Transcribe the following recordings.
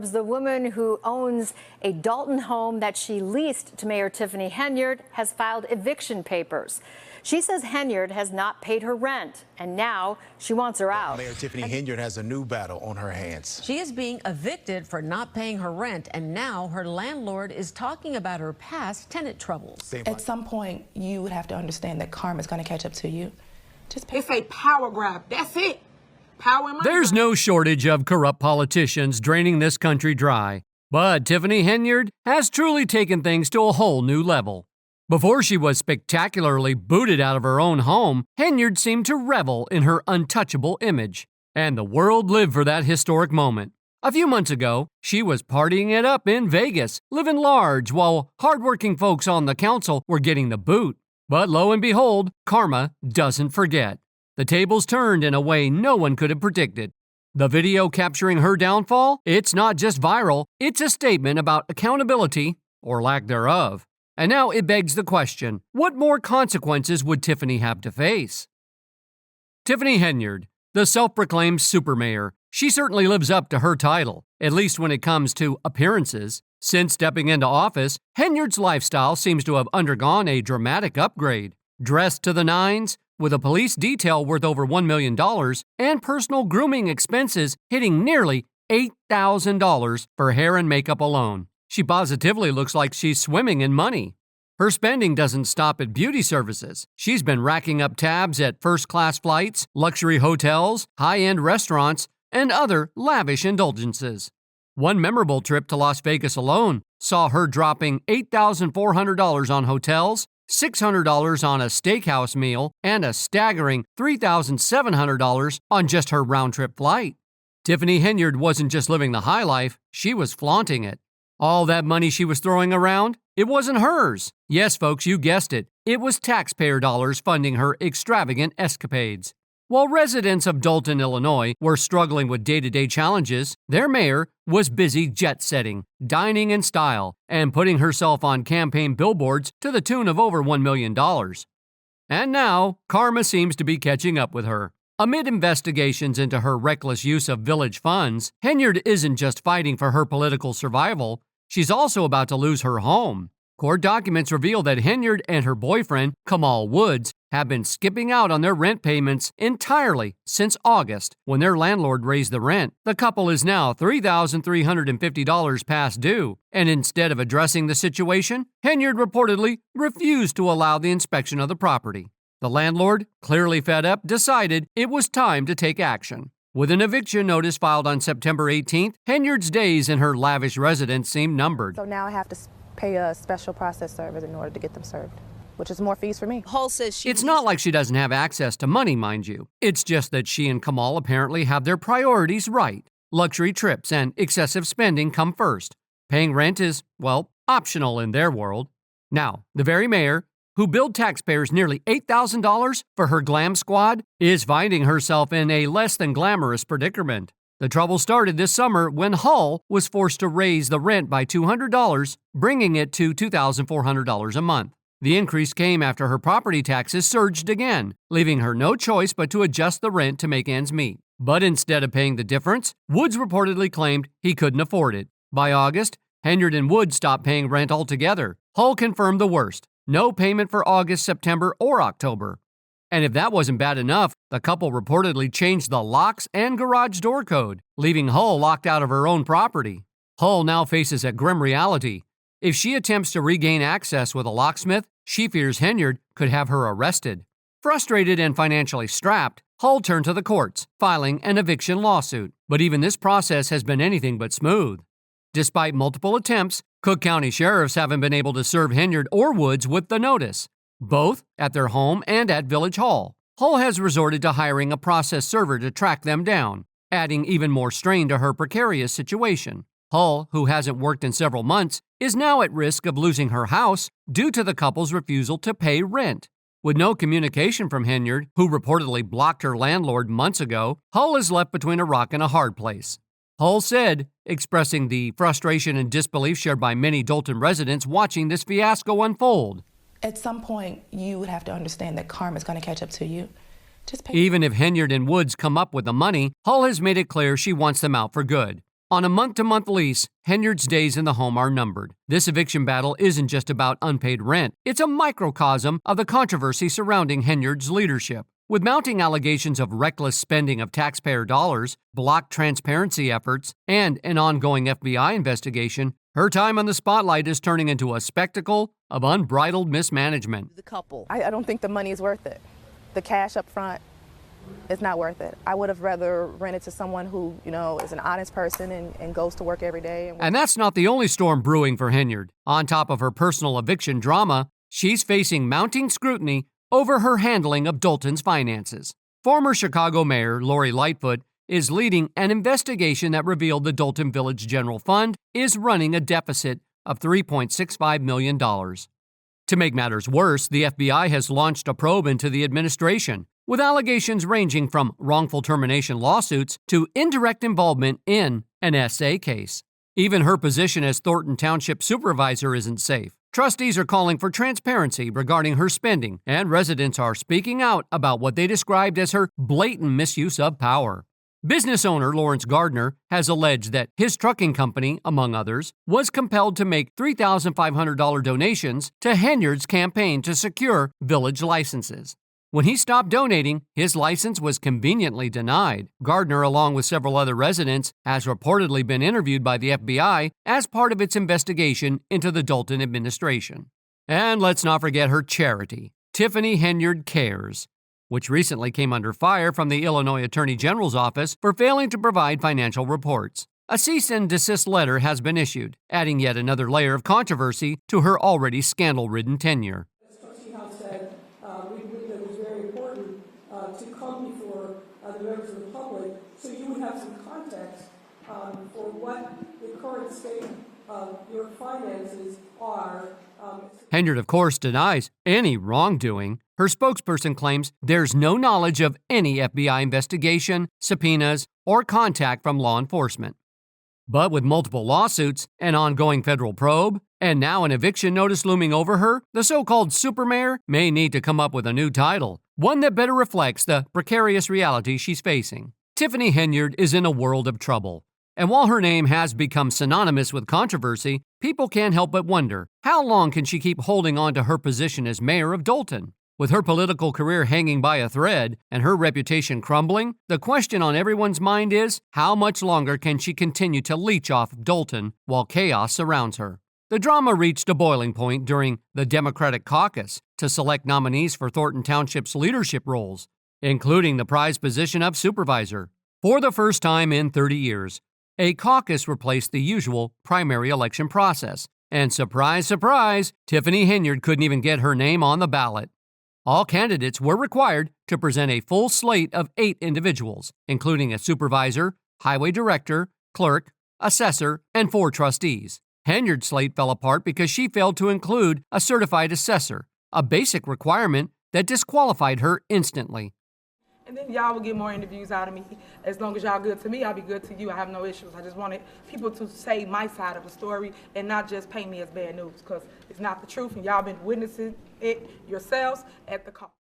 Forbes, the woman who owns a Dalton home that she leased to Mayor Tiffany Henyard has filed eviction papers. She says Henyard has not paid her rent, and now she wants her out. Mayor Tiffany Henyard has a new battle on her hands. She is being evicted for not paying her rent, and now her landlord is talking about her past tenant troubles. At some point, you would have to understand that karma is going to catch up to you. Just pay. It's a power grab. That's it. Power and money. There's no shortage of corrupt politicians draining this country dry, but Tiffany Henyard has truly taken things to a whole new level. Before she was spectacularly booted out of her own home, Henyard seemed to revel in her untouchable image, and the world lived for that historic moment. A few months ago, she was partying it up in Vegas, living large, while hardworking folks on the council were getting the boot. But lo and behold, karma doesn't forget. The tables turned in a way no one could have predicted. The video capturing her downfall, it's not just viral, it's a statement about accountability, or lack thereof. And now it begs the question, what more consequences would Tiffany have to face? Tiffany Henyard, the self-proclaimed supermayor, she certainly lives up to her title, at least when it comes to appearances. Since stepping into office, Henyard's lifestyle seems to have undergone a dramatic upgrade. Dressed to the nines, with a police detail worth over $1 million and personal grooming expenses hitting nearly $8,000 for hair and makeup alone. She positively looks like she's swimming in money. Her spending doesn't stop at beauty services. She's been racking up tabs at first-class flights, luxury hotels, high-end restaurants, and other lavish indulgences. One memorable trip to Las Vegas alone saw her dropping $8,400 on hotels, $600 on a steakhouse meal, and a staggering $3,700 on just her round-trip flight. Tiffany Henyard wasn't just living the high life, she was flaunting it. All that money she was throwing around, it wasn't hers. Yes, folks, you guessed it. It was taxpayer dollars funding her extravagant escapades. While residents of Dalton, Illinois were struggling with day-to-day challenges, their mayor was busy jet-setting, dining in style, and putting herself on campaign billboards to the tune of over $1 million. And now, karma seems to be catching up with her. Amid investigations into her reckless use of village funds, Henyard isn't just fighting for her political survival, she's also about to lose her home. Court documents reveal that Henyard and her boyfriend, Kamal Woods, have been skipping out on their rent payments entirely since August, when their landlord raised the rent. The couple is now $3,350 past due, and instead of addressing the situation, Henyard reportedly refused to allow the inspection of the property. The landlord, clearly fed up, decided it was time to take action. With an eviction notice filed on September 18th, Henyard's days in her lavish residence seemed numbered. So now I have to pay a special process service in order to get them served, which is more fees for me. Hull says It's not like she doesn't have access to money, mind you. It's just that she and Kamal apparently have their priorities right. Luxury trips and excessive spending come first. Paying rent is, well, optional in their world. Now, the very mayor, who billed taxpayers nearly $8,000 for her glam squad, is finding herself in a less than glamorous predicament. The trouble started this summer when Hull was forced to raise the rent by $200, bringing it to $2,400 a month. The increase came after her property taxes surged again, leaving her no choice but to adjust the rent to make ends meet. But instead of paying the difference, Woods reportedly claimed he couldn't afford it. By August, Henyard and Woods stopped paying rent altogether. Hull confirmed the worst: no payment for August, September, or October. And if that wasn't bad enough, the couple reportedly changed the locks and garage door code, leaving Hull locked out of her own property. Hull now faces a grim reality. If she attempts to regain access with a locksmith, she fears Henyard could have her arrested. Frustrated and financially strapped, Hull turned to the courts, filing an eviction lawsuit. But even this process has been anything but smooth. Despite multiple attempts, Cook County sheriffs haven't been able to serve Henyard or Woods with the notice, both at their home and at Village Hall. Hull has resorted to hiring a process server to track them down, adding even more strain to her precarious situation. Hull, who hasn't worked in several months, is now at risk of losing her house due to the couple's refusal to pay rent. With no communication from Henyard, who reportedly blocked her landlord months ago, Hull is left between a rock and a hard place. Hull said, expressing the frustration and disbelief shared by many Dalton residents watching this fiasco unfold. At some point, you would have to understand that karma is going to catch up to you. Just pay. Even if Henyard and Woods come up with the money, Hull has made it clear she wants them out for good. On a month-to-month lease, Henyard's days in the home are numbered. This eviction battle isn't just about unpaid rent. It's a microcosm of the controversy surrounding Henyard's leadership. With mounting allegations of reckless spending of taxpayer dollars, blocked transparency efforts, and an ongoing FBI investigation, her time on the spotlight is turning into a spectacle of unbridled mismanagement. I don't think the money is worth it. The cash up front is not worth it. I would have rather rented to someone who, is an honest person and goes to work every day. And that's not the only storm brewing for Henyard. On top of her personal eviction drama, she's facing mounting scrutiny over her handling of Dolton's finances. Former Chicago Mayor Lori Lightfoot is leading an investigation that revealed the Dolton Village General Fund is running a deficit of $3.65 million. To make matters worse, the FBI has launched a probe into the administration, with allegations ranging from wrongful termination lawsuits to indirect involvement in an SA case. Even her position as Thornton Township Supervisor isn't safe. Trustees are calling for transparency regarding her spending, and residents are speaking out about what they described as her blatant misuse of power. Business owner Lawrence Gardner has alleged that his trucking company, among others, was compelled to make $3,500 donations to Henyard's campaign to secure village licenses. When he stopped donating, his license was conveniently denied. Gardner, along with several other residents, has reportedly been interviewed by the FBI as part of its investigation into the Dolton administration. And let's not forget her charity, Tiffany Henyard Cares, which recently came under fire from the Illinois Attorney General's office for failing to provide financial reports. A cease and desist letter has been issued, adding yet another layer of controversy to her already scandal-ridden tenure. To come before the members of the public, so you would have some context for what the current state of your finances are. Henyard, of course, denies any wrongdoing. Her spokesperson claims there's no knowledge of any FBI investigation, subpoenas, or contact from law enforcement. But with multiple lawsuits, an ongoing federal probe, and now an eviction notice looming over her, the so-called supermayor may need to come up with a new title, one that better reflects the precarious reality she's facing. Tiffany Henyard is in a world of trouble. And while her name has become synonymous with controversy, people can't help but wonder, how long can she keep holding on to her position as mayor of Dolton? With her political career hanging by a thread and her reputation crumbling, the question on everyone's mind is, how much longer can she continue to leech off Dolton while chaos surrounds her? The drama reached a boiling point during the Democratic caucus to select nominees for Thornton Township's leadership roles, including the prized position of supervisor. For the first time in 30 years, a caucus replaced the usual primary election process, and surprise, surprise, Tiffany Henyard couldn't even get her name on the ballot. All candidates were required to present a full slate of 8 individuals, including a supervisor, highway director, clerk, assessor, and 4 trustees. Henyard's slate fell apart because she failed to include a certified assessor, a basic requirement that disqualified her instantly. And then y'all will get more interviews out of me. As long as y'all good to me, I'll be good to you. I have no issues. I just wanted people to say my side of the story and not just paint me as bad news, because it's not the truth, and y'all been witnessing it yourselves at the call.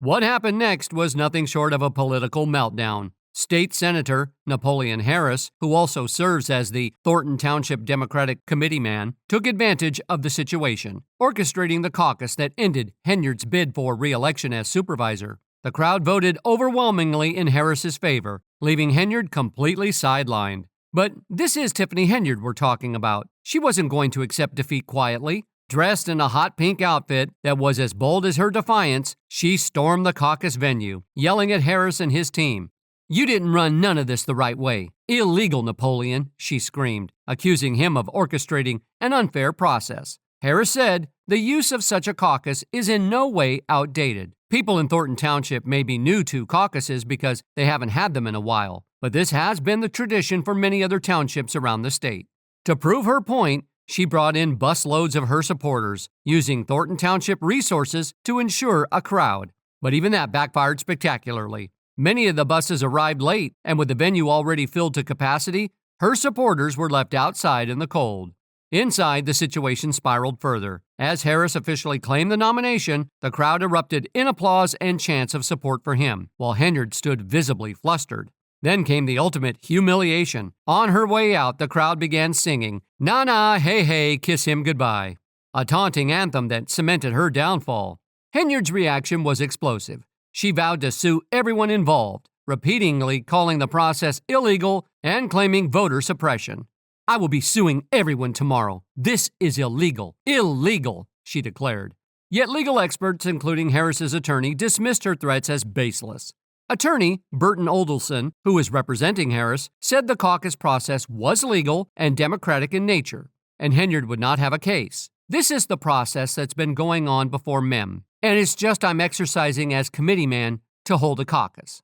What happened next was nothing short of a political meltdown. State Senator Napoleon Harris, who also serves as the Thornton Township Democratic Committee man, took advantage of the situation, orchestrating the caucus that ended Henyard's bid for re-election as supervisor. The crowd voted overwhelmingly in Harris's favor, leaving Henyard completely sidelined. But this is Tiffany Henyard we're talking about. She wasn't going to accept defeat quietly. Dressed in a hot pink outfit that was as bold as her defiance, she stormed the caucus venue, yelling at Harris and his team. "You didn't run none of this the right way. Illegal, Napoleon," she screamed, accusing him of orchestrating an unfair process. Harris said the use of such a caucus is in no way outdated. People in Thornton Township may be new to caucuses because they haven't had them in a while, but this has been the tradition for many other townships around the state. To prove her point, she brought in busloads of her supporters, using Thornton Township resources to ensure a crowd. But even that backfired spectacularly. Many of the buses arrived late, and with the venue already filled to capacity, her supporters were left outside in the cold. Inside, the situation spiraled further. As Harris officially claimed the nomination, the crowd erupted in applause and chants of support for him, while Henyard stood visibly flustered. Then came the ultimate humiliation. On her way out, the crowd began singing, "Na na, hey hey, kiss him goodbye," a taunting anthem that cemented her downfall. Henyard's reaction was explosive. She vowed to sue everyone involved, repeatedly calling the process illegal and claiming voter suppression. "I will be suing everyone tomorrow. This is illegal. Illegal," she declared. Yet legal experts, including Harris's attorney, dismissed her threats as baseless. Attorney Burton Oldelson, who was representing Harris, said the caucus process was legal and democratic in nature, and Henyard would not have a case. "This is the process that's been going on before MEM, and it's just I'm exercising as committeeman to hold a caucus."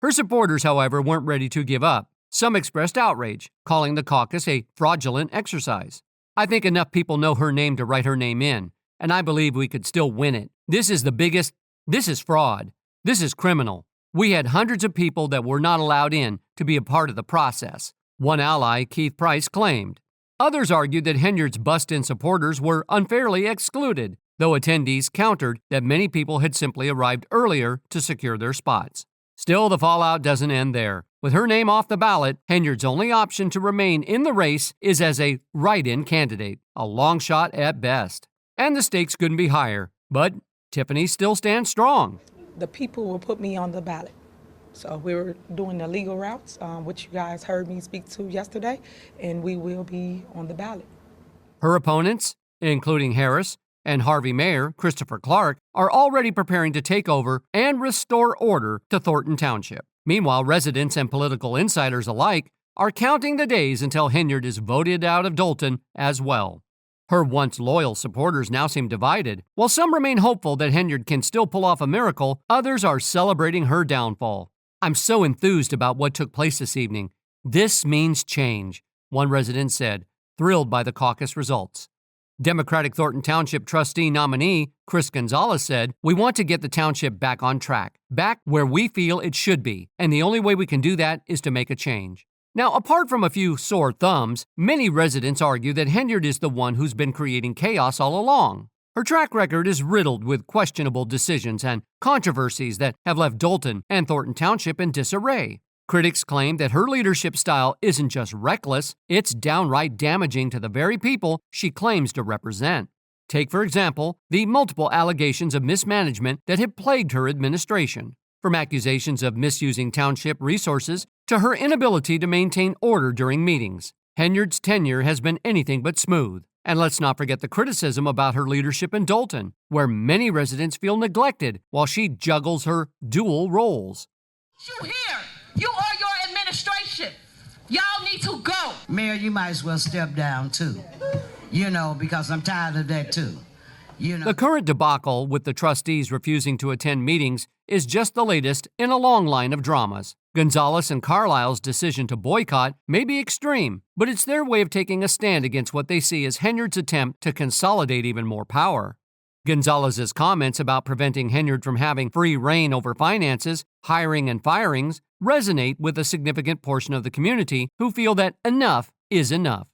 Her supporters, however, weren't ready to give up. Some expressed outrage, calling the caucus a fraudulent exercise. "I think enough people know her name to write her name in, and I believe we could still win it. This is fraud. This is criminal. We had hundreds of people that were not allowed in to be a part of the process," one ally, Keith Price, claimed. Others argued that Henyard's bust-in supporters were unfairly excluded, though attendees countered that many people had simply arrived earlier to secure their spots. Still, the fallout doesn't end there. With her name off the ballot, Henyard's only option to remain in the race is as a write-in candidate, a long shot at best. And the stakes couldn't be higher, but Tiffany still stands strong. The people will put me on the ballot. So we're doing the legal routes, which you guys heard me speak to yesterday, and we will be on the ballot. Her opponents, including Harris and Harvey Mayor Christopher Clark, are already preparing to take over and restore order to Thornton Township. Meanwhile, residents and political insiders alike are counting the days until Henyard is voted out of Dolton as well. Her once loyal supporters now seem divided. While some remain hopeful that Henyard can still pull off a miracle, others are celebrating her downfall. "I'm so enthused about what took place this evening. This means change," one resident said, thrilled by the caucus results. Democratic Thornton Township trustee nominee Chris Gonzalez said, "We want to get the township back on track, back where we feel it should be, and the only way we can do that is to make a change." Now, apart from a few sore thumbs, many residents argue that Henyard is the one who's been creating chaos all along. Her track record is riddled with questionable decisions and controversies that have left Dolton and Thornton Township in disarray. Critics claim that her leadership style isn't just reckless, it's downright damaging to the very people she claims to represent. Take, for example, the multiple allegations of mismanagement that have plagued her administration. From accusations of misusing township resources to her inability to maintain order during meetings, Henyard's tenure has been anything but smooth. And let's not forget the criticism about her leadership in Dolton, where many residents feel neglected while she juggles her dual roles. You here, you or your administration, y'all need to go. Mayor, you might as well step down too, because I'm tired of that too. The current debacle with the trustees refusing to attend meetings is just the latest in a long line of dramas. Gonzalez and Carlisle's decision to boycott may be extreme, but it's their way of taking a stand against what they see as Henyard's attempt to consolidate even more power. Gonzalez's comments about preventing Henyard from having free reign over finances, hiring, and firings resonate with a significant portion of the community who feel that enough is enough.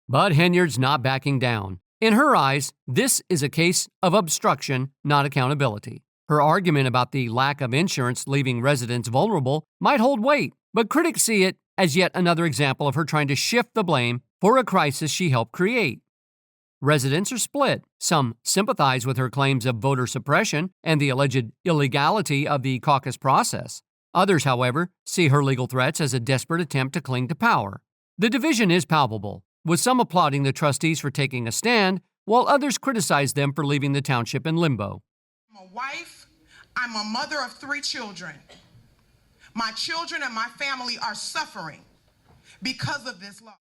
But Henyard's not backing down. In her eyes, this is a case of obstruction, not accountability. Her argument about the lack of insurance leaving residents vulnerable might hold weight, but critics see it as yet another example of her trying to shift the blame for a crisis she helped create. Residents are split. Some sympathize with her claims of voter suppression and the alleged illegality of the caucus process. Others, however, see her legal threats as a desperate attempt to cling to power. The division is palpable, with some applauding the trustees for taking a stand, while others criticize them for leaving the township in limbo. I'm a wife. I'm a mother of 3 children. My children and my family are suffering because of this law.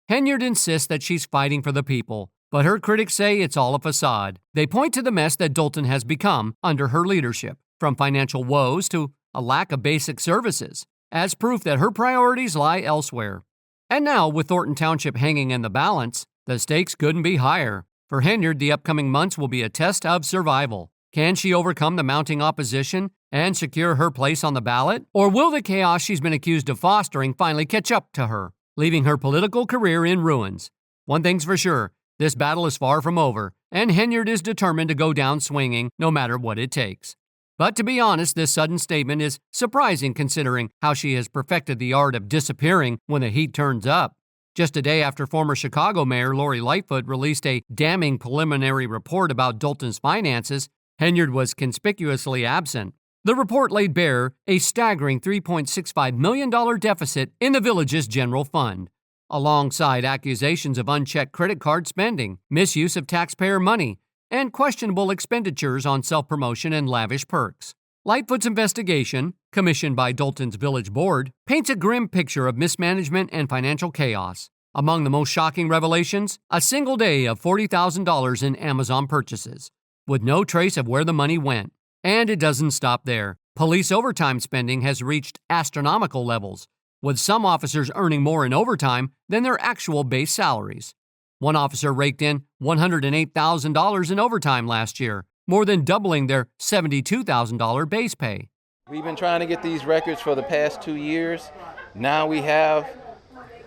Henyard insists that she's fighting for the people, but her critics say it's all a facade. They point to the mess that Dolton has become under her leadership, from financial woes to a lack of basic services, as proof that her priorities lie elsewhere. And now, with Thornton Township hanging in the balance, the stakes couldn't be higher. For Henyard, the upcoming months will be a test of survival. Can she overcome the mounting opposition and secure her place on the ballot? Or will the chaos she's been accused of fostering finally catch up to her, leaving her political career in ruins? One thing's for sure, this battle is far from over, and Henyard is determined to go down swinging no matter what it takes. But to be honest, this sudden statement is surprising considering how she has perfected the art of disappearing when the heat turns up. Just a day after former Chicago Mayor Lori Lightfoot released a damning preliminary report about Dalton's finances, Henyard was conspicuously absent. The report laid bare a staggering $3.65 million deficit in the village's general fund, alongside accusations of unchecked credit card spending, misuse of taxpayer money, and questionable expenditures on self-promotion and lavish perks. Lightfoot's investigation, commissioned by Dalton's village board, paints a grim picture of mismanagement and financial chaos. Among the most shocking revelations, a single day of $40,000 in Amazon purchases, with no trace of where the money went. And it doesn't stop there. Police overtime spending has reached astronomical levels, with some officers earning more in overtime than their actual base salaries. One officer raked in $108,000 in overtime last year, more than doubling their $72,000 base pay. We've been trying to get these records for the past 2 years. Now we have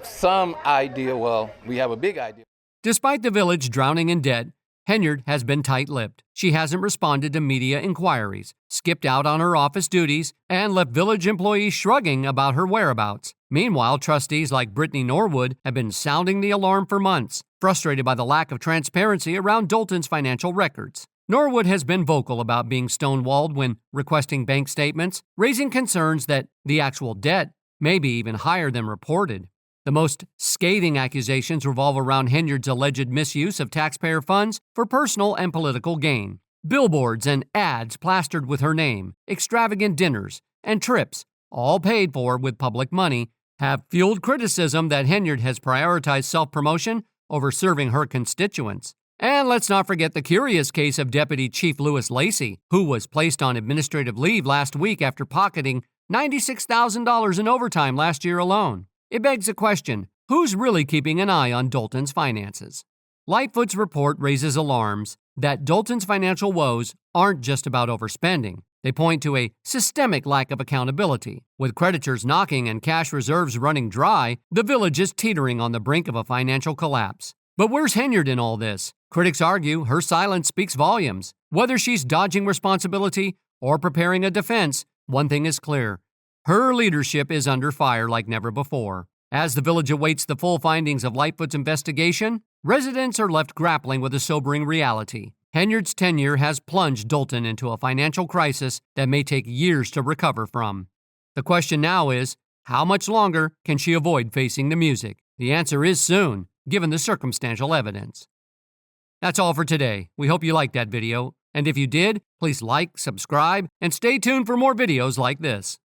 some idea, we have a big idea. Despite the village drowning in debt, Henyard has been tight-lipped. She hasn't responded to media inquiries, skipped out on her office duties, and left village employees shrugging about her whereabouts. Meanwhile, trustees like Brittany Norwood have been sounding the alarm for months, frustrated by the lack of transparency around Dalton's financial records. Norwood has been vocal about being stonewalled when requesting bank statements, raising concerns that the actual debt may be even higher than reported. The most scathing accusations revolve around Henyard's alleged misuse of taxpayer funds for personal and political gain. Billboards and ads plastered with her name, extravagant dinners, and trips, all paid for with public money, have fueled criticism that Henyard has prioritized self-promotion over serving her constituents. And let's not forget the curious case of Deputy Chief Lewis Lacey, who was placed on administrative leave last week after pocketing $96,000 in overtime last year alone. It begs the question, who's really keeping an eye on Dalton's finances? Lightfoot's report raises alarms that Dalton's financial woes aren't just about overspending. They point to a systemic lack of accountability. With creditors knocking and cash reserves running dry, the village is teetering on the brink of a financial collapse. But where's Henyard in all this? Critics argue her silence speaks volumes. Whether she's dodging responsibility or preparing a defense, one thing is clear. Her leadership is under fire like never before. As the village awaits the full findings of Lightfoot's investigation, residents are left grappling with a sobering reality. Henyard's tenure has plunged Dalton into a financial crisis that may take years to recover from. The question now is, how much longer can she avoid facing the music? The answer is soon, given the circumstantial evidence. That's all for today. We hope you liked that video, and if you did, please like, subscribe, and stay tuned for more videos like this.